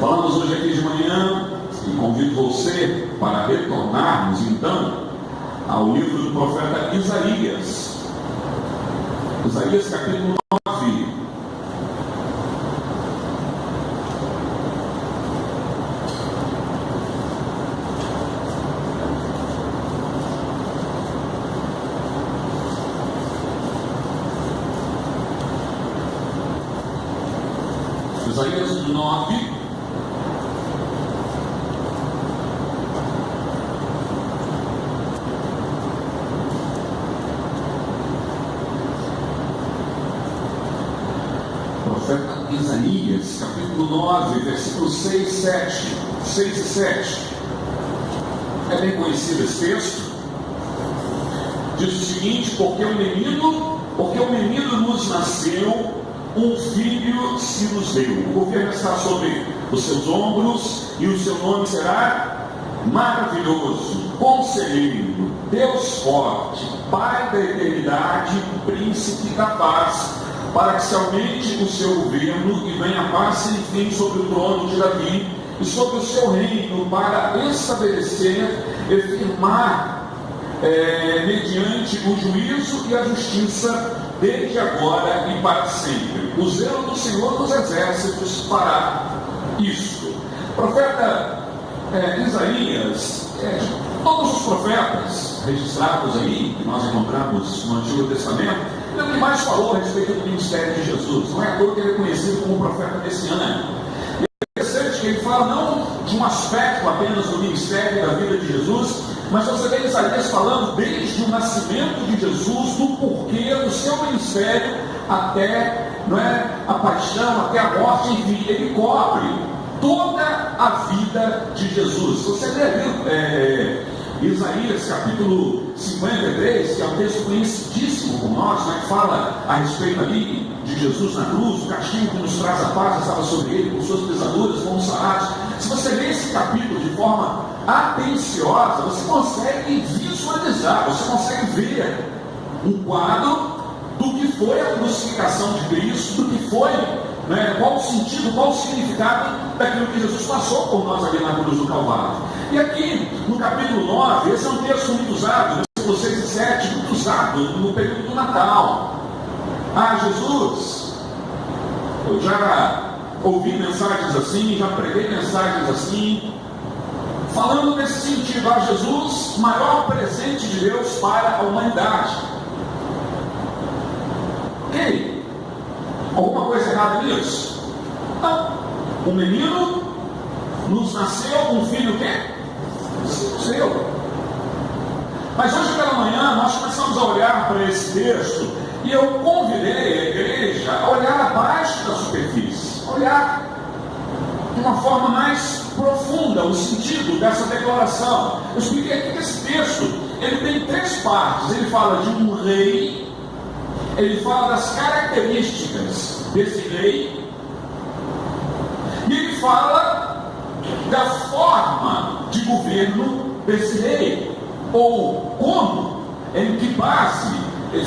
Falamos hoje aqui de manhã, e convido você para retornarmos então ao livro do profeta Isaías. Isaías capítulo 9. Isaías 9. Profeta Isaías, capítulo 9, versículos 6 e 7. É bem conhecido esse texto. Diz o seguinte: porque o menino nos nasceu, um filho se nos deu. O governo está sobre os seus ombros, e o seu nome será Maravilhoso, Conselheiro, Deus Forte, Pai da Eternidade, Príncipe da Paz, para que se aumente o seu governo e venha a paz sem fim sobre o trono de Davi e sobre o seu reino, para estabelecer e firmar mediante o juízo e a justiça, desde agora e para sempre. O zelo do Senhor dos Exércitos fará isto. Profeta Isaías, todos os profetas registrados aí, que nós encontramos no Antigo Testamento, ele é o que mais falou a respeito do ministério de Jesus. Não é à toa que ele é conhecido como profeta messiânico. E é interessante que ele fala não de um aspecto apenas do ministério e da vida de Jesus, mas você vê Isaías falando desde o nascimento de Jesus, do porquê do seu ministério até a paixão, até a morte, enfim, ele cobre toda a vida de Jesus. Você lê ali Isaías capítulo 53, que é um texto conhecidíssimo por nós, que fala a respeito ali de Jesus na cruz, o castigo que nos traz a paz estava sobre ele, por suas pisaduras fomos sarados. Se você lê esse capítulo de forma atenciosa, você consegue visualizar, você consegue ver um quadro do que foi a crucificação de Cristo, do que foi, qual o sentido, qual o significado daquilo que Jesus passou por nós ali na cruz do Calvário. E aqui, no capítulo 9, esse é um texto muito usado, versículos 6 e 7, muito usado no período do Natal. Jesus, eu já ouvi mensagens assim, já preguei mensagens assim, falando nesse sentido: Jesus, maior presente de Deus para a humanidade. Ok? Alguma coisa errada nisso? Não. Um menino nos nasceu, um filho o quê? Seu. Mas hoje pela manhã nós começamos a olhar para esse texto e eu convidei a igreja a olhar abaixo da superfície, olhar de uma forma mais profunda o sentido dessa declaração. Eu expliquei aqui que esse texto ele tem três partes. Ele fala de um rei, ele fala das características desse rei, e ele fala da forma de governo desse rei, ou como, em que base,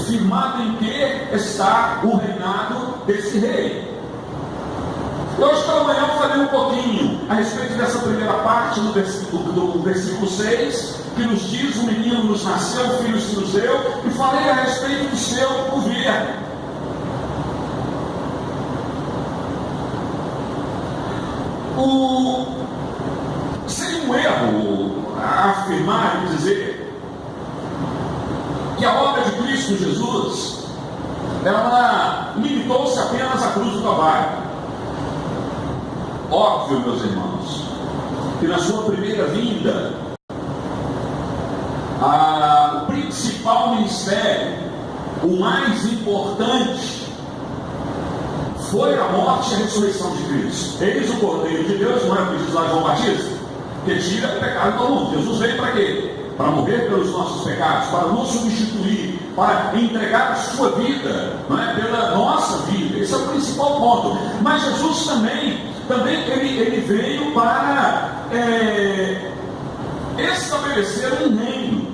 firmado em que está o reinado desse rei. Hoje pela manhã eu falei um pouquinho a respeito dessa primeira parte do versículo 6, que nos diz: o menino nos nasceu, o filho se nos deu, e falei a respeito do seu governo. Seria um erro afirmar e dizer que a obra de Cristo Jesus ela limitou-se apenas à cruz do Calvário. Óbvio, meus irmãos, que na sua primeira vinda, o principal ministério, o mais importante, foi a morte e a ressurreição de Cristo. Eis o Cordeiro de Deus, não é o que diz lá João Batista, que tira o pecado do mundo. Jesus veio para quê? Para morrer pelos nossos pecados, para nos substituir, para entregar a sua vida, pela nossa vida. Esse é o principal ponto. Mas Jesus também ele veio para estabelecer um reino.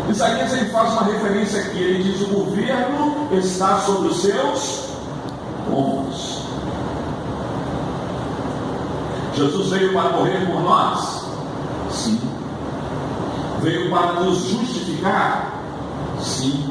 Isaías ele faz uma referência aqui, ele diz: o governo está sobre os seus ombros. Jesus veio para morrer por nós? Sim. Veio para nos justificar? Sim.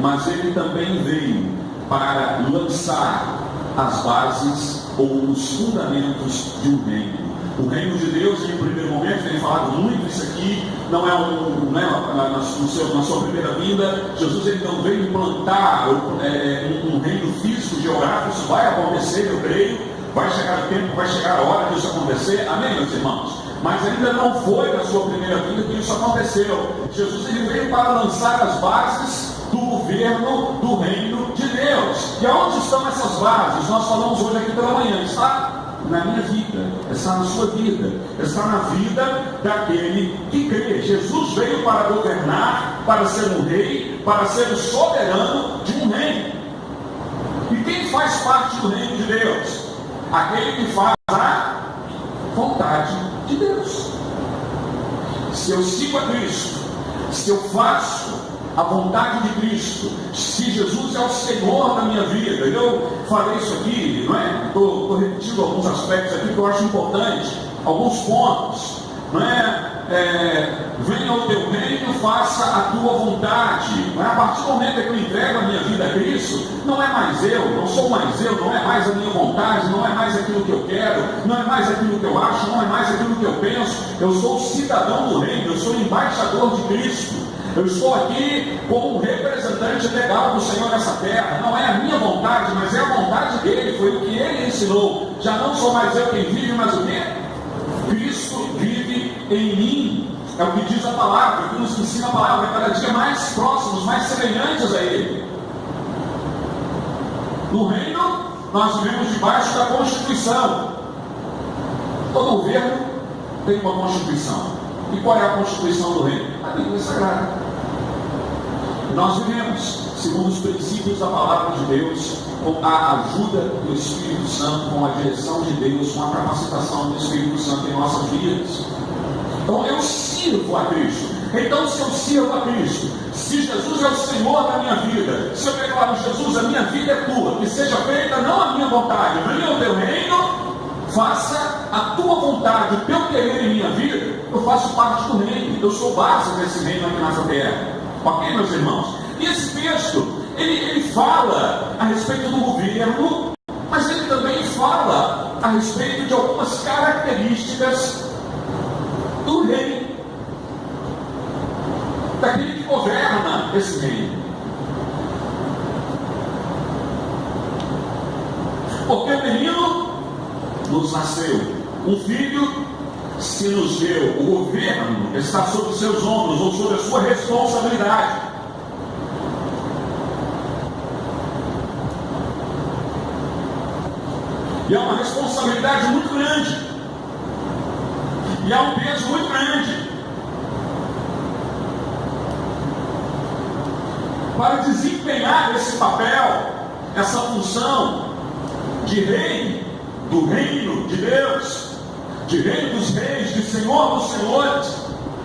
Mas ele também veio para lançar as bases ou os fundamentos de um reino. O reino de Deus, em primeiro momento, tem falado muito isso aqui, não é na sua primeira vinda, Jesus ele não veio implantar um reino físico, geográfico, isso vai acontecer, eu creio, vai chegar o tempo, vai chegar a hora disso acontecer, amém, meus irmãos? Mas ainda não foi na sua primeira vinda que isso aconteceu. Jesus ele veio para lançar as bases do governo do reino de Deus. E aonde estão essas bases? Nós falamos hoje aqui pela manhã, está na minha vida, está na sua vida, está na vida daquele que crê. Jesus veio para governar, para ser um rei, para ser o soberano de um reino. E quem faz parte do reino de Deus? Aquele que faz a vontade de Deus. Se eu sigo a Cristo, se eu faço a vontade de Cristo, se Jesus é o Senhor da minha vida, eu falei isso aqui, não é? Estou repetindo alguns aspectos aqui que eu acho importante, alguns pontos, não é? Venha o teu reino, faça a tua vontade, não é? A partir do momento que eu entrego a minha vida a Cristo, não é mais eu, não sou mais eu, não é mais a minha vontade, não é mais aquilo que eu quero, não é mais aquilo que eu acho, não é mais aquilo que eu penso, eu sou cidadão do reino, eu sou embaixador de Cristo. Eu estou aqui como um representante legal do Senhor nessa terra. Não é a minha vontade, mas é a vontade dele. Foi o que ele ensinou. Já não sou mais eu quem vive, mas o quê? Cristo vive em mim. É o que diz a palavra, o que nos ensina a palavra. Cada dia mais próximos, mais semelhantes a ele. No reino, nós vivemos debaixo da Constituição. Todo governo tem uma Constituição. E qual é a Constituição do reino? A Bíblia Sagrada. Nós vivemos segundo os princípios da palavra de Deus, com a ajuda do Espírito Santo, com a direção de Deus, com a capacitação do Espírito Santo em nossas vidas. Então eu sirvo a Cristo. Então se eu sirvo a Cristo, se Jesus é o Senhor da minha vida, se eu declaro Jesus, a minha vida é tua, que seja feita não a minha vontade, venha o teu reino, faça a tua vontade, o teu querer em minha vida, eu faço parte do reino, eu sou base desse reino aqui nessa terra. Ok, meus irmãos? E esse texto, ele fala a respeito do governo, mas ele também fala a respeito de algumas características do rei, daquele que governa esse reino. Porque o menino nos nasceu, um filho se nos deu, o governo está sobre os seus ombros, ou sobre a sua responsabilidade. E é uma responsabilidade muito grande, e há um peso muito grande. Para desempenhar esse papel, essa função de rei, do reino de Deus, de rei dos reis, de senhor dos senhores,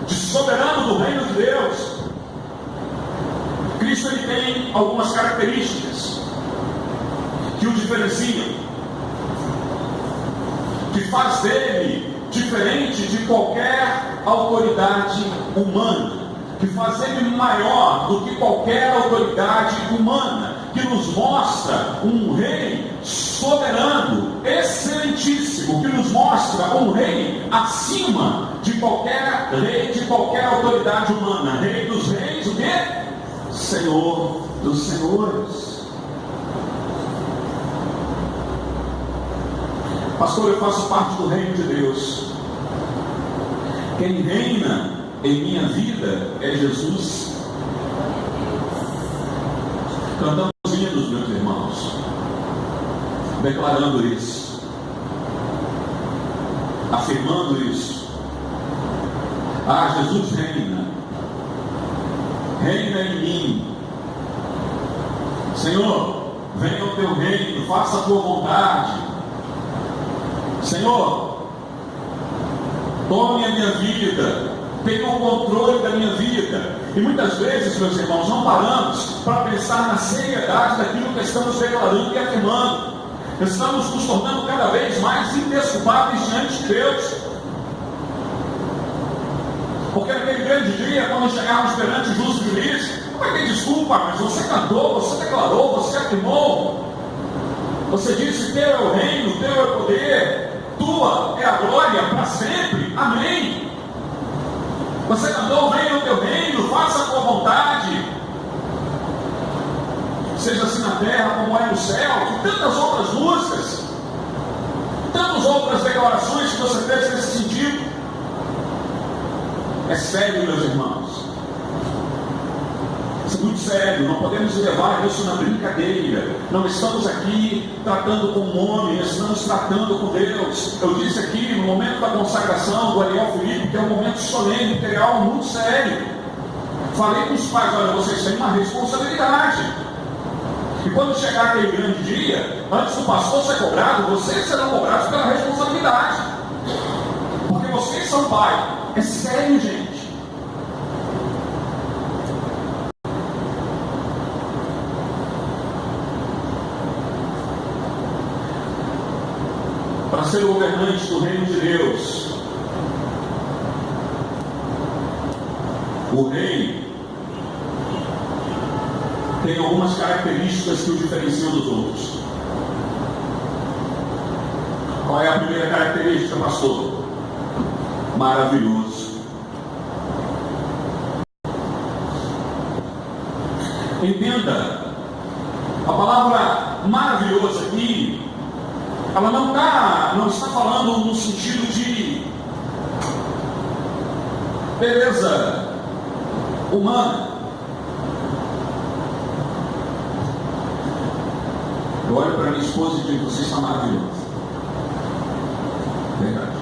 de soberano do reino de Deus, Cristo ele tem algumas características que o diferenciam, que faz dele diferente de qualquer autoridade humana, que faz ele maior do que qualquer autoridade humana, que nos mostra um rei soberano, excelentíssimo, que nos mostra um rei acima de qualquer rei, de qualquer autoridade humana. Rei dos reis, o quê? Senhor dos senhores. Pastor, eu faço parte do reino de Deus. Quem reina em minha vida é Jesus. Cantamos hinos, meus irmãos, declarando isso, afirmando isso. Ah, Jesus reina, reina em mim. Senhor, venha o teu reino, faça a tua vontade. Senhor, tome a minha vida, tenha o controle da minha vida. E muitas vezes, meus irmãos, não paramos para pensar na seriedade daquilo que estamos declarando e afirmando. Estamos nos tornando cada vez mais indesculpáveis diante de Deus. Porque naquele grande dia, quando chegarmos perante o justo juiz, não vai ter desculpa, mas você cantou, você declarou, você afirmou, você disse: teu é o reino, teu é o poder, tua é a glória para sempre, amém. Você cantou: venha o teu reino, faça a tua vontade, seja assim na terra como é no céu. E tantas outras músicas, tantas outras declarações que você fez nesse sentido. É sério, meus irmãos, isso é muito sério, não podemos levar isso na brincadeira. Não estamos aqui tratando com homem, estamos tratando com Deus. Eu disse aqui no momento da consagração do Ariel Felipe que é um momento solene, que é algo muito sério. Falei com os pais: olha, vocês têm uma responsabilidade, e quando chegar aquele grande dia, antes do pastor ser cobrado, vocês serão cobrados pela responsabilidade, porque vocês são pai. É sério, gente. Para ser o governante do reino de Deus, o rei tem algumas características que o diferenciam dos outros. Qual é a primeira característica, pastor? Maravilhoso. Entenda, a palavra maravilhoso aqui, ela não está falando no sentido de beleza humana. Eu olho para minha esposa e digo: você está maravilhosa. Verdade.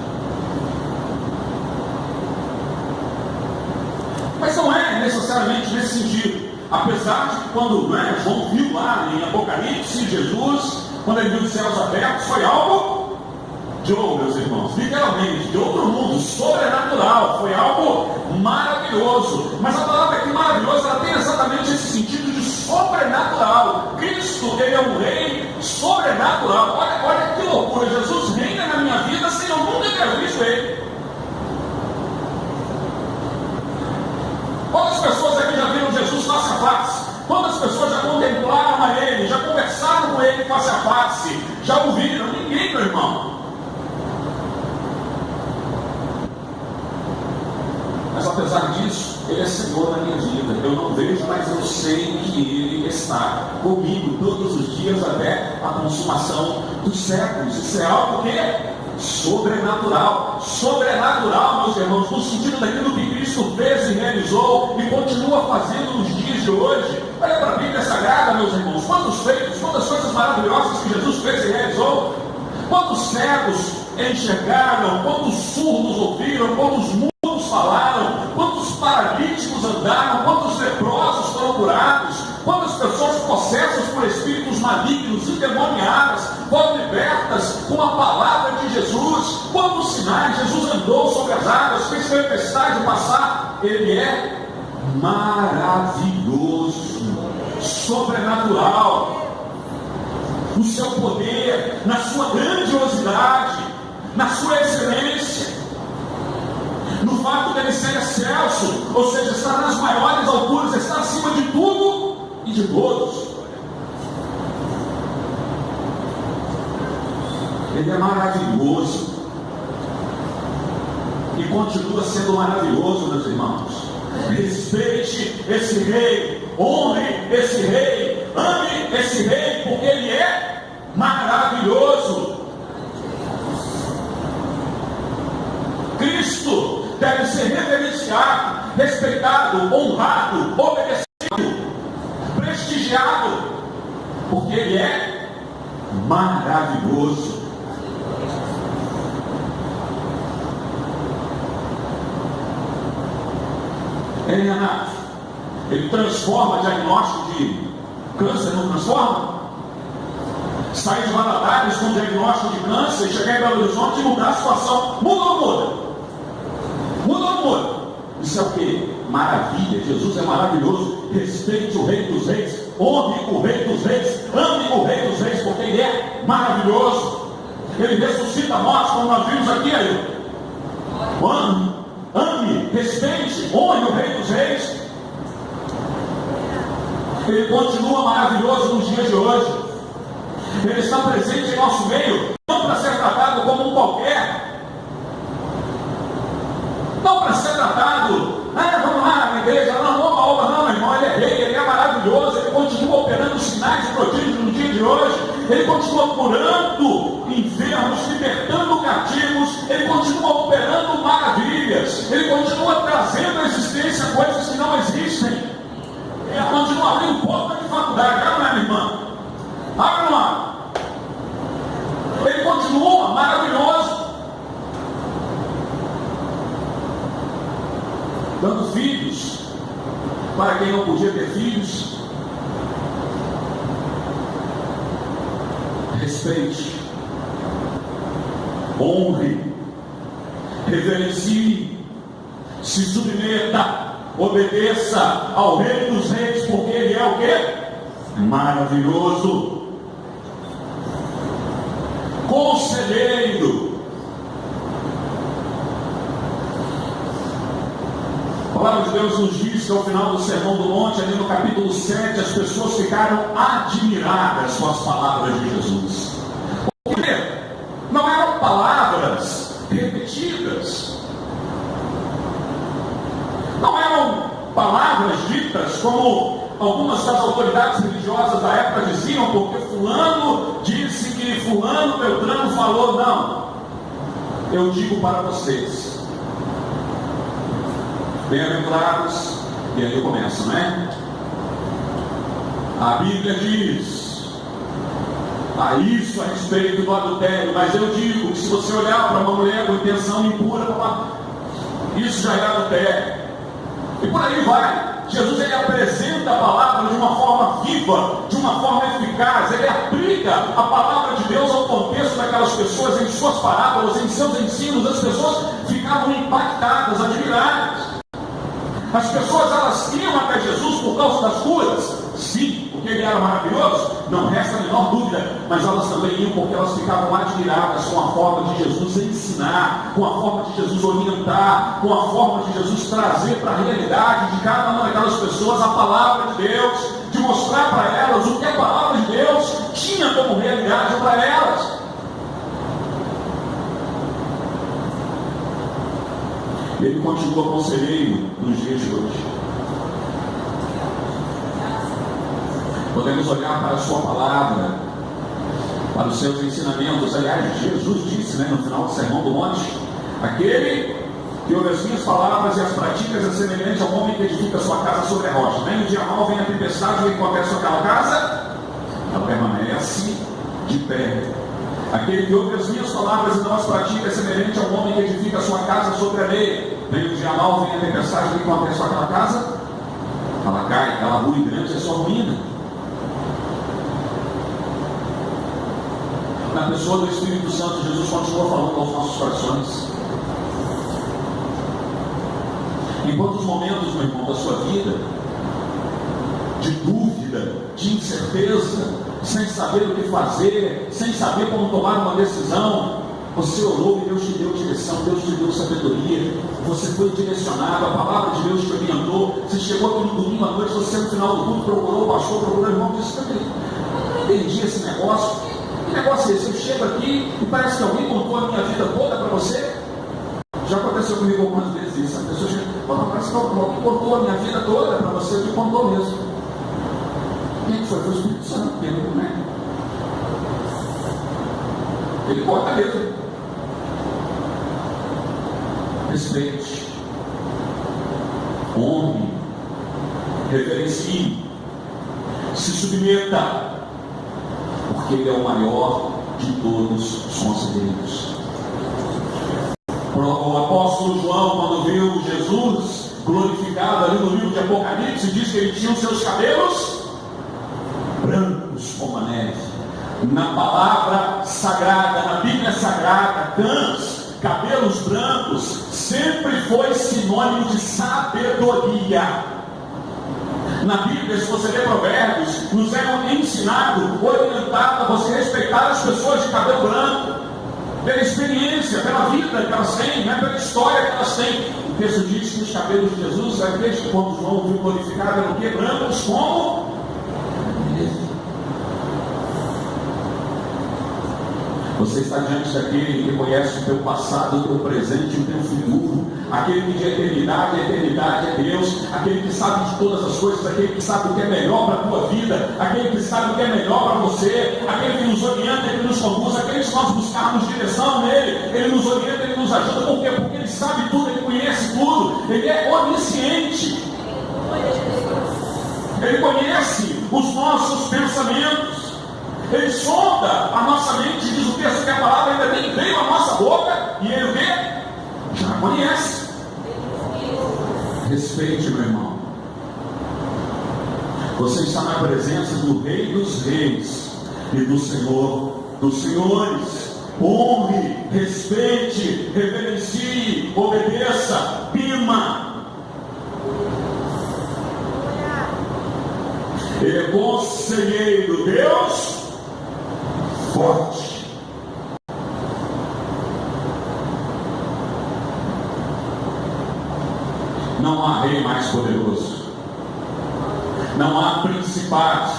Mas não é necessariamente nesse sentido. Apesar de que quando João viu lá em Apocalipse Jesus, quando ele viu os céus abertos, foi algo de outro, meus irmãos, literalmente, de outro mundo, sobrenatural, foi algo maravilhoso. Mas a palavra aqui maravilhosa, ela tem exatamente esse sentido de sobrenatural. Cristo, ele é um rei sobrenatural. Olha que loucura, Jesus reina na minha vida sem eu nunca ter visto ele. Quantas pessoas aqui já viram Jesus face a face? Quantas pessoas já contemplaram a ele, já conversaram com ele face a face, já ouviram? Ninguém, meu irmão. Mas apesar disso, ele é Senhor na minha vida. Eu não vejo, mas eu sei que ele está comigo todos os dias até a consumação dos séculos. Isso é algo que é sobrenatural. Sobrenatural, meus irmãos, no sentido daquilo que Cristo fez e realizou e continua fazendo nos dias de hoje. Olha para a Bíblia Sagrada, meus irmãos, quantos feitos, quantas coisas maravilhosas que Jesus fez e realizou. Quantos cegos enxergaram, quantos surdos ouviram, quantos mudos falaram, quantos paralíticos andaram, quantos leprosos foram curados, quantas pessoas possessas por espíritos malignos, endemoniadas, foram libertas com a palavra de Jesus. Quantos sinais! Jesus andou sobre as águas, fez tempestade passar. Ele é maravilhoso, sobrenatural, no seu poder, na sua grandiosidade, na sua excelência, no fato dele ser excelso, ou seja, estar nas maiores alturas, estar acima de tudo e de todos. Ele é maravilhoso e continua sendo maravilhoso, meus irmãos. Respeite esse rei, honre esse rei, ame esse rei, porque ele é maravilhoso. Cristo deve ser reverenciado, respeitado, honrado, obedecido, prestigiado, porque ele é maravilhoso. Ele, Renato, ele transforma diagnóstico de câncer, não transforma? Sair de Valadares com diagnóstico de câncer e chegar em Belo Horizonte e mudar a situação. Muda ou não muda? Muda ou não muda? Isso é o que? Maravilha. Jesus é maravilhoso. Respeite o Rei dos Reis. honre o Rei dos Reis, ame o Rei dos Reis, porque Ele é maravilhoso. Ele ressuscita mortos, como nós vimos aqui. Ame, respeite, honre o Rei dos Reis. Ele continua maravilhoso nos dias de hoje. Ele está presente em nosso meio, não para ser tratado como um qualquer, não para ser tratado, vamos lá na igreja, não, oba, não, meu irmão, Ele é rei, Ele é maravilhoso, Ele continua operando sinais e prodígios no dia de hoje, Ele continua curando enfermos, libertando cativos, Ele continua operando maravilhas, Ele continua trazendo à existência coisas que não existem, Ele continua abrindo porta de faculdade, não é, minha irmã? Abre lá. Ele continua maravilhoso, dando filhos para quem não podia ter filhos. Respeite, honre, reverencie, se submeta, obedeça ao Rei dos Reis, porque Ele é o quê? Maravilhoso. Conselheiro. A palavra de Deus nos diz que ao final do Sermão do Monte, ali no capítulo 7, as pessoas ficaram admiradas com as palavras de Jesus. Por quê? Não eram palavras repetidas, não eram palavras ditas como algumas das autoridades religiosas da época diziam, porque fulano disse que fulano, Beltrano falou. Não, eu digo para vocês, bem-aventurados, e aí eu começo, né? A Bíblia diz isso a respeito do adultério, mas eu digo que se você olhar para uma mulher com intenção impura, isso já é adultério, e por aí vai. Jesus, ele apresenta a palavra de uma forma viva, de uma forma eficaz, ele aplica a palavra de Deus ao contexto daquelas pessoas, em suas parábolas, em seus ensinos. As pessoas ficavam impactadas, admiradas. As pessoas, elas iam até Jesus por causa das curas, sim, porque Ele era maravilhoso, não resta a menor dúvida, mas elas também iam porque elas ficavam admiradas com a forma de Jesus ensinar, com a forma de Jesus orientar, com a forma de Jesus trazer para a realidade de cada uma daquelas pessoas a palavra de Deus, de mostrar para elas o que a palavra de Deus tinha como realidade para elas. Ele continua conselheiro nos dias de hoje. Podemos olhar para a sua palavra, para os seus ensinamentos. Aliás, Jesus disse, no final do Sermão do Monte, aquele que ouve as minhas palavras e as praticas é semelhante ao homem que edifica a sua casa sobre a rocha. Vem o dia mal, vem a tempestade, e acontece aquela casa, ela permanece de pé. Aquele que ouve as minhas palavras e não as pratica é semelhante ao homem que edifica a sua casa sobre a areia. Vem o dia mal, vem a tempestade, e acontece aquela casa, ela cai, ela rua e grande é sua ruína. Na pessoa do Espírito Santo, Jesus continua falando aos nossos corações. Em quantos momentos, meu irmão, da sua vida, de dúvida, de incerteza, sem saber o que fazer, sem saber como tomar uma decisão, você orou e Deus te deu direção, Deus te deu sabedoria, você foi direcionado, a palavra de Deus te orientou, você chegou aqui no domingo à noite, você no final do culto procurou o pastor, procurou o irmão, disse, eu entendi esse negócio. Que negócio é esse? Eu chego aqui e parece que alguém contou a minha vida toda para você. Já aconteceu comigo algumas vezes isso. A pessoa chega, parece que alguém contou a minha vida toda para você, eu te contou mesmo. Quem foi? Foi o Espírito Santo, né? Ele conta mesmo. Respeite, honre, reverencie, se submeta, porque Ele é o maior de todos os conselheiros. O apóstolo João, quando viu Jesus glorificado ali no livro de Apocalipse, diz que ele tinha os seus cabelos brancos como a neve. Na palavra sagrada, na Bíblia sagrada, cabelos brancos sempre foi sinônimo de sabedoria. Na Bíblia, se você ler Provérbios, nos é ensinado, orientado a você respeitar as pessoas de cabelo branco, pela experiência, pela vida que elas têm, né? Pela história que elas têm. O texto diz que os cabelos de Jesus, aqueles que quando João viu glorificado, eram o quê? Brancos como? Você está diante daquele que conhece o teu passado, o teu presente e o teu futuro, aquele que de eternidade a eternidade é Deus, aquele que sabe de todas as coisas, aquele que sabe o que é melhor para a tua vida, aquele que sabe o que é melhor para você, aquele que nos orienta, ele nos conduz, aquele que nós buscarmos direção nele, ele nos orienta, ele nos ajuda. Por quê? Porque ele sabe tudo, ele conhece tudo, ele é onisciente, ele conhece os nossos pensamentos. Ele sonda a nossa mente, diz o texto que a palavra ainda nem veio à nossa boca, e ele o quê? Já conhece. Respeite, meu irmão. Você está na presença do Rei dos Reis e do Senhor dos Senhores. Honre, respeite, reverencie, obedeça, pima. Ele é conselheiro, Deus forte. Não há rei mais poderoso, não há principado,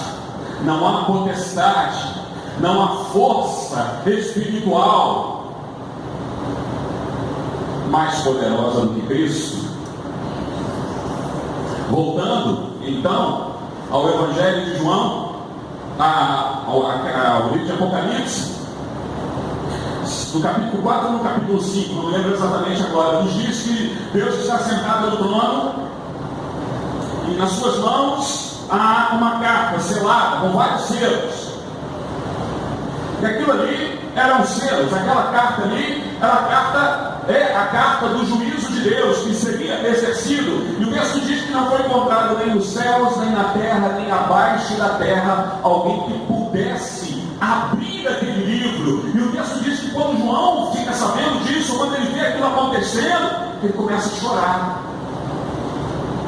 não há potestade, não há força espiritual mais poderosa do que Cristo. Voltando então ao Evangelho de João, ao livro de Apocalipse, no capítulo 4 ou no capítulo 5, não me lembro exatamente agora, nos diz que Deus está sentado no trono e nas suas mãos há uma carta selada com vários selos, e aquilo ali eram selos, aquela carta ali era a carta do juízo de Deus que seria exercido, e o texto diz que não foi encontrado nem nos céus, nem na terra, nem abaixo da terra alguém que pudesse abrir aquele livro. E o texto diz que quando João fica sabendo disso, quando ele vê aquilo acontecendo, ele começa a chorar,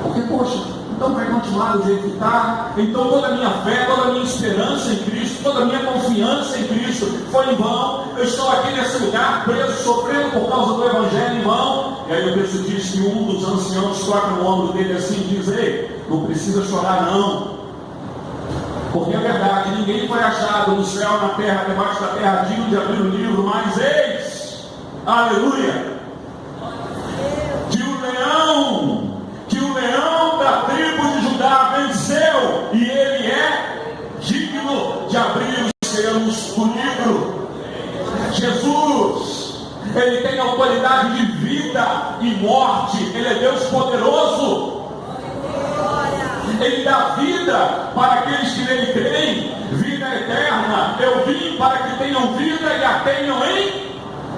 porque poxa, então vai continuar do jeito que está, então toda a minha fé, toda a minha esperança em Cristo, toda a minha confiança em Cristo foi em vão. Eu estou aqui nesse lugar preso, sofrendo por causa do Evangelho em vão. E aí o texto diz que um dos anciãos toca no ombro dele assim e diz: ei, não precisa chorar não, porque é verdade, ninguém foi achado no céu, na terra, debaixo da terra, digno de abrir o livro, mas eis, aleluia, que o leão da tribo de Judá venceu, e ele é digno de abrir os selos do livro. Jesus, ele tem autoridade de vida e morte, ele é Deus poderoso, ele dá vida para aqueles que nele creem, vida eterna. Eu vim para que tenham vida e a tenham em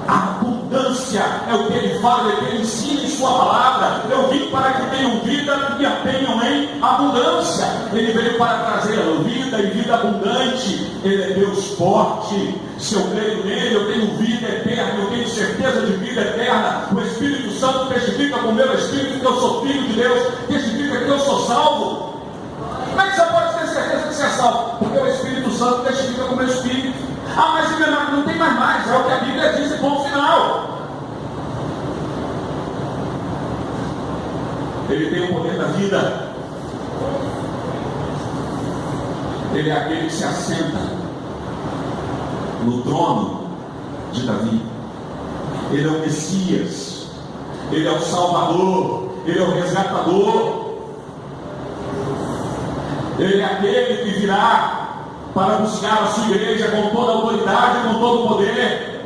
abundância, é o que ele fala, é o que ele ensina em sua palavra. Eu vim para que tenham vida e a tenham em abundância. Ele veio para trazer vida e vida abundante. Ele é Deus forte. Se eu creio nele, eu tenho vida eterna, eu tenho certeza de vida eterna. O Espírito Santo testifica com o meu espírito que eu sou filho de Deus, testifica que eu sou salvo. Como é que você pode ter certeza que você é salvo? Porque o Espírito Santo testifica com o meu espírito. Ah, mas não tem mais, é o que a Bíblia diz e ponto final. Ele tem o poder da vida. Ele é aquele que se assenta no trono de Davi. Ele é o Messias, ele é o Salvador, ele é o resgatador. Ele é aquele que virá para buscar a sua igreja com toda a autoridade e com todo o poder.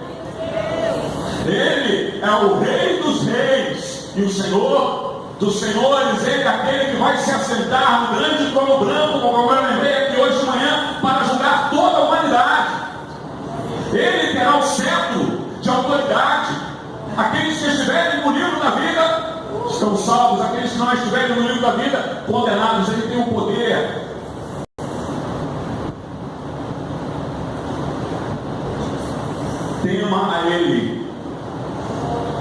Ele é o Rei dos Reis e o Senhor dos Senhores. Ele é aquele que vai se assentar no grande trono branco, como eu lembrei aqui hoje de manhã, para julgar toda a humanidade. Ele terá o cetro de autoridade. Aqueles que estiverem no livro da vida estão salvos, aqueles que não estiverem no livro da vida, condenados. Ele tem o poder. Tema a Ele,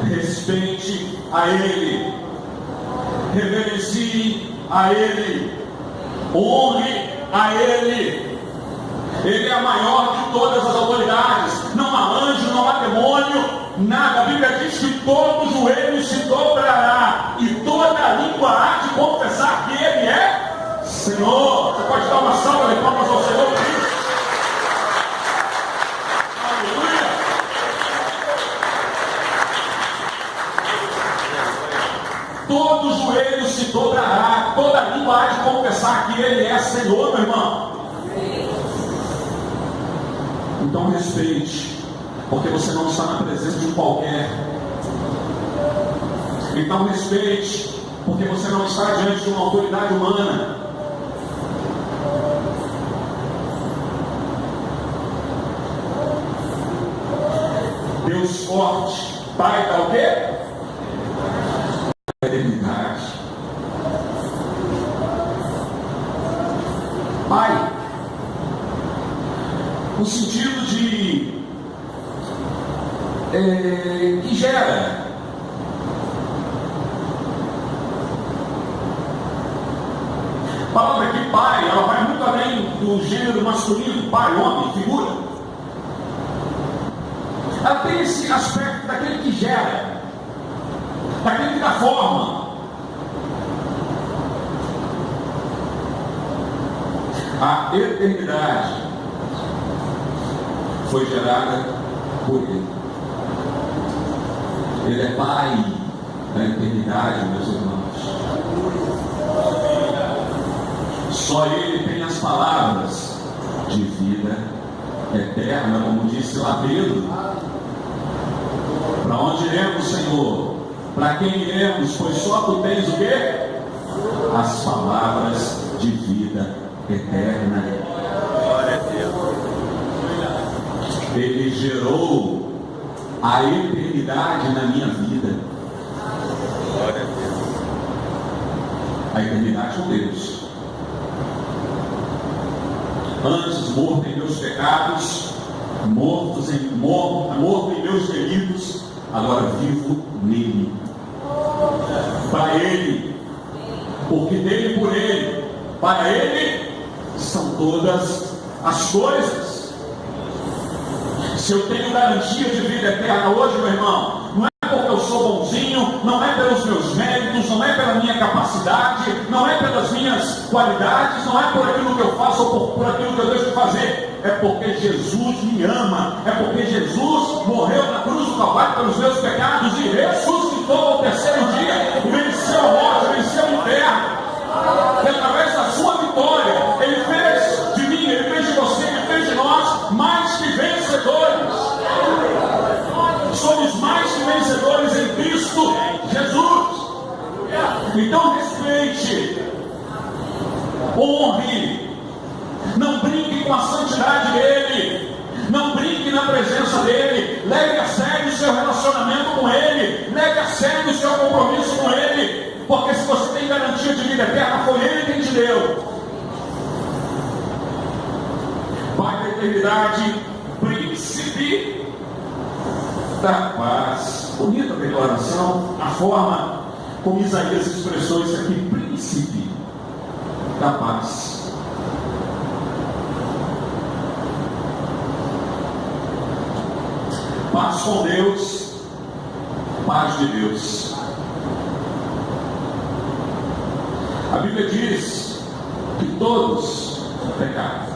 respeite a Ele, reverencie a Ele, Honre a Ele. Ele é a maior de todas as autoridades. Não há anjo, não há demônio, nada. A Bíblia diz que todo joelho se dobrará e toda língua há de confessar que Ele é Senhor. Você pode dar uma salva de palmas ao Senhor por isso? Aleluia! Todo joelho se dobrará, toda língua há de confessar que Ele é Senhor, meu irmão. Então respeite, porque você não está na presença de um qualquer. Então respeite, porque você não está diante de uma autoridade humana. Deus forte, Pai da o quê? Eternidade. Pai, no sentido de que gera. A palavra aqui, pai, ela vai muito além do gênero masculino, pai, homem, figura. Ela tem esse aspecto daquele que gera, daquele que dá forma. A eternidade foi gerada por Ele. Ele é Pai da eternidade, meus irmãos. Só Ele tem as palavras de vida eterna, como disse lá Pedro. Para onde iremos, Senhor? Para quem iremos? Pois só Tu tens o quê? As palavras de vida eterna. Ele gerou a eternidade na minha vida. A eternidade com Deus. Antes morto em meus pecados, morto em meus delitos, agora vivo nele. Para Ele, porque dele por Ele, para Ele são todas as coisas. Se eu tenho garantia de vida eterna hoje, meu irmão, não é porque eu sou bonzinho, não é pelos meus méritos, não é pela minha capacidade, não é pelas minhas qualidades, não é por aquilo que eu faço ou por aquilo que eu deixo de fazer. É porque Jesus me ama, é porque Jesus morreu na cruz do Calvário pelos meus pecados e ressuscitou ao terceiro dia, venceu a morte, venceu o inferno. E através da sua vitória, Ele fez de mim, Ele fez de você, Ele fez de nós mais que vencedores. Somos mais que vencedores em Cristo Jesus. Então respeite, honre, não brinque com a santidade dEle, não brinque na presença dEle, leve a sério o seu relacionamento com Ele, leve a sério o seu compromisso com Ele. Porque se você tem garantia de vida eterna, foi Ele quem te deu. Pai da eternidade, príncipe da paz. Bonita a declaração, a forma como Isaías expressou isso aqui, príncipe da paz. Paz com Deus, paz de Deus. A Bíblia diz que todos pecaram.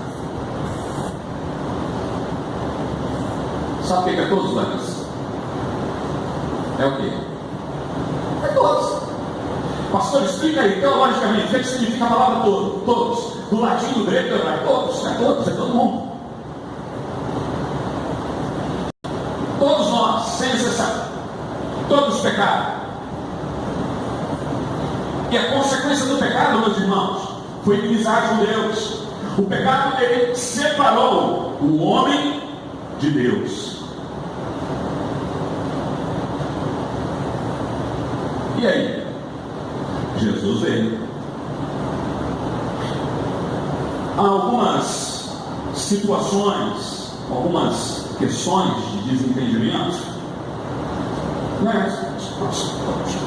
Sabe o que é todos, Larissa? É o quê? É todos. Pastor, explica aí, teologicamente, o que significa a palavra todo? Todos. Do latim, do grego, do hebraico, todos. É todos, é todo mundo. Todos nós, sem exceção. Todos pecaram. E a consequência do pecado, meus irmãos, foi inimizade com Deus. O pecado dele separou o homem de Deus. E aí? Jesus veio. Há algumas situações, algumas questões de desentendimento, né?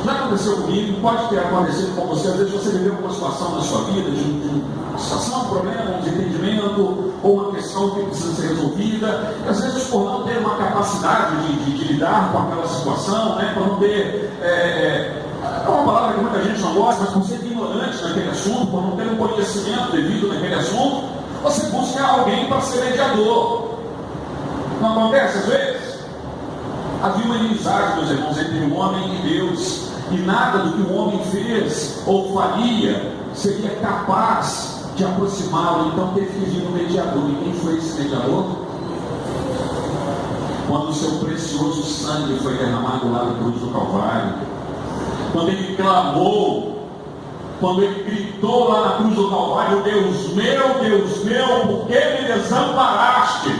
Já aconteceu comigo, pode ter acontecido com você. Às vezes você viveu uma situação na sua vida, de uma situação, um problema, um desentendimento, ou uma questão que precisa ser resolvida. E às vezes, por não ter uma capacidade de lidar com aquela situação, né, por não ter. É uma palavra que muita gente não gosta, mas por ser ignorante naquele assunto, por não ter um conhecimento devido naquele assunto, você busca alguém para ser mediador. Não acontece às vezes? Havia uma inimizade, meus irmãos, entre o homem e Deus, e nada do que o homem fez ou faria seria capaz de aproximá-lo. Então teve que vir um mediador. E quem foi esse mediador? Quando o seu precioso sangue foi derramado lá na cruz do Calvário, quando ele clamou, quando ele gritou lá na cruz do Calvário: Deus meu, por que me desamparaste?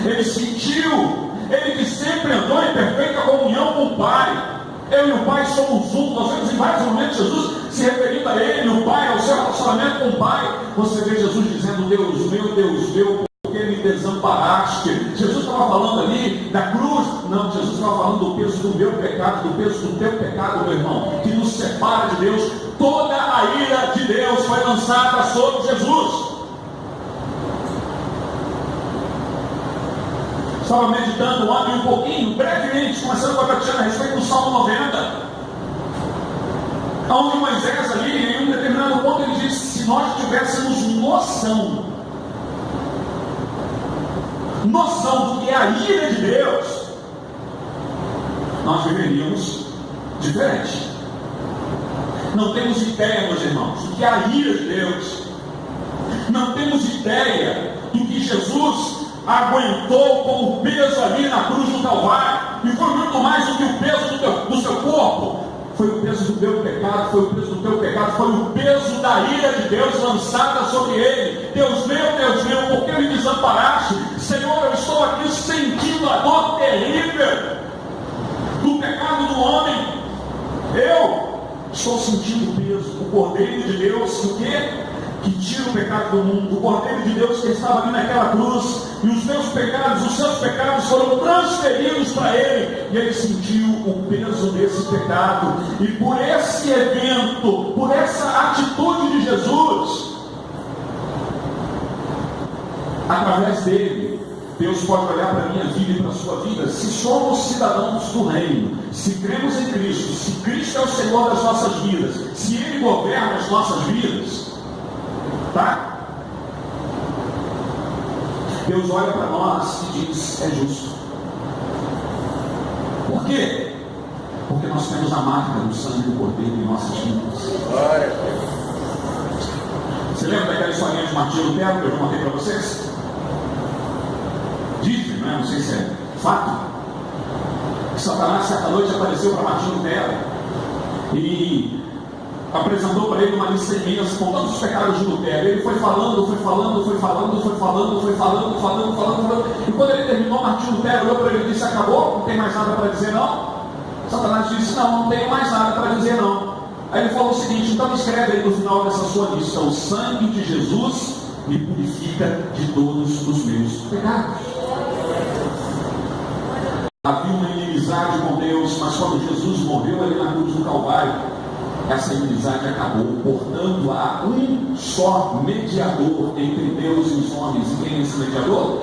Ele sentiu, ele que sempre andou em perfeita comunhão com o Pai. Eu e o Pai somos um. Nós vemos em vários momentos Jesus se referindo a ele, o Pai, ao seu relacionamento com o Pai. Você vê Jesus dizendo: Deus meu, por que me desamparaste? Jesus estava falando ali da cruz? Não, Jesus estava falando do peso do meu pecado, do peso do teu pecado, meu irmão, que nos separa de Deus. Toda a ira de Deus foi lançada sobre Jesus. Estava meditando ontem um pouquinho, brevemente, começando com a Tatiana a respeito do Salmo 90, onde Moisés ali, em um determinado ponto, ele disse: se nós tivéssemos noção do que é a ira de Deus, nós viveríamos diferente. Não temos ideia, meus irmãos, do que é a ira de Deus. Não temos ideia do que Jesus aguentou com o peso ali na cruz do Calvário. E foi muito mais do que o peso do seu corpo. Foi o peso do meu pecado, foi o peso do teu pecado, foi o peso da ira de Deus lançada sobre ele. Deus meu, por que me desamparaste? Senhor, eu estou aqui sentindo a dor terrível do pecado do homem. Eu estou sentindo o peso. O Cordeiro de Deus, o quê? Que tira o pecado do mundo. O Cordeiro de Deus que estava ali naquela cruz, e os meus pecados, os seus pecados foram transferidos para ele, e ele sentiu o peso desse pecado. E por esse evento, por essa atitude de Jesus, através dele, Deus pode olhar para a minha vida e para a sua vida. Se somos cidadãos do reino, se cremos em Cristo, se Cristo é o Senhor das nossas vidas, se Ele governa as nossas vidas, tá? Deus olha para nós e diz: é justo. Por quê? Porque nós temos a marca do sangue do Cordeiro em nossas vidas. Você lembra daquela historinha de Martinho Lutero que eu já contei para vocês? Dizem, não é? Não sei se é fato, que Satanás certa noite apareceu para Martinho Lutero e apresentou para ele uma lista imensa com todos os pecados de Lutero. Ele foi falando, e quando ele terminou, Martinho Lutero olhou para ele e disse: acabou? Não tem mais nada para dizer, não? Satanás disse: não tenho mais nada para dizer, não. Aí ele falou o seguinte: então escreve aí no final dessa sua lista: o sangue de Jesus me purifica de todos os meus pecados. Havia uma inimizade com Deus, mas quando Jesus morreu ali na cruz do Calvário, essa inimizade acabou. Portanto, há um só mediador entre Deus e os homens. E quem é esse mediador?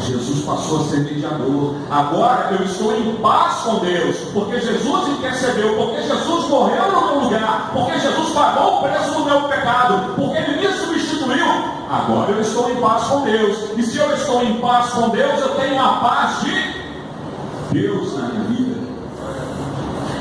Jesus passou a ser mediador. Agora eu estou em paz com Deus, porque Jesus intercedeu, porque Jesus morreu no meu lugar, porque Jesus pagou o preço do meu pecado, porque Ele me substituiu. Agora eu estou em paz com Deus. E se eu estou em paz com Deus, eu tenho a paz de Deus na minha vida.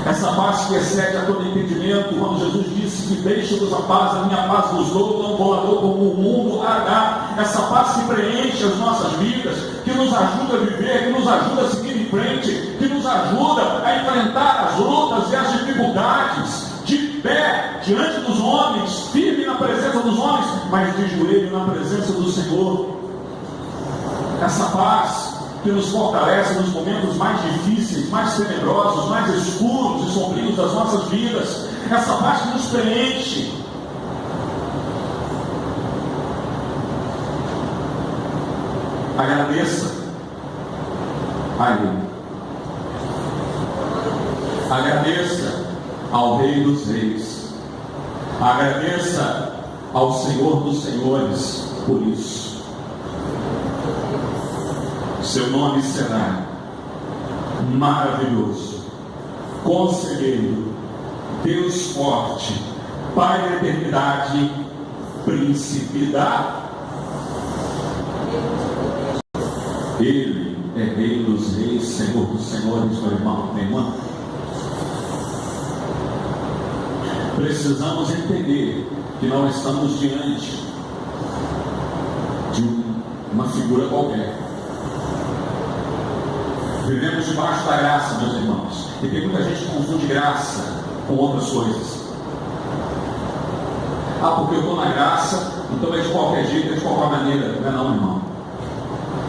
Essa paz que excede a todo entendimento, quando Jesus disse que deixe-vos a minha paz vos dou, não vou a dor como o mundo a dar. Essa paz que preenche as nossas vidas, que nos ajuda a viver, que nos ajuda a seguir em frente, que nos ajuda a enfrentar as lutas e as dificuldades, de pé diante dos homens, firme na presença dos homens, mas de joelho na presença do Senhor. Essa paz que nos fortalece nos momentos mais difíceis, mais tenebrosos, mais escuros e sombrios das nossas vidas. Essa paz que nos preenche. Agradeça a Ele. Agradeça ao Rei dos Reis. Agradeça ao Senhor dos Senhores por isso. Seu nome será maravilhoso, Conselheiro, Deus forte, Pai da eternidade, Príncipe da... Ele é Rei dos Reis, Senhor dos Senhores, meu irmão, minha irmã. Precisamos entender que não estamos diante de uma figura qualquer. Vivemos debaixo da graça, meus irmãos. E tem muita gente que confunde graça com outras coisas. Ah, porque eu estou na graça, então é de qualquer jeito, é de qualquer maneira. Não é não, irmão.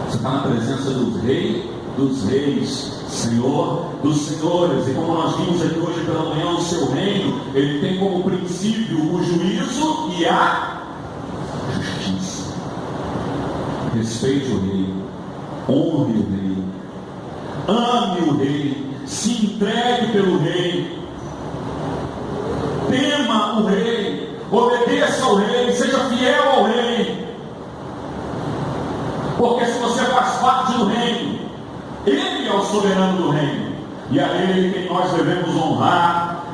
Você está na presença do Rei dos Reis, Senhor dos Senhores. E como nós vimos aqui hoje pela manhã, o seu reino, ele tem como princípio o juízo e a justiça. Respeite o Rei, honre o Rei, ame o Rei, se entregue pelo Rei, tema o Rei, obedeça ao Rei, seja fiel ao Rei. Porque se você faz parte do reino, Ele é o soberano do reino, e a Ele quem nós devemos honrar,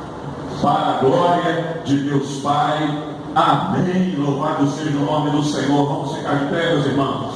para a glória de Deus Pai. Amém. Louvado seja o nome do Senhor. Vamos ficar de pé, meus irmãos.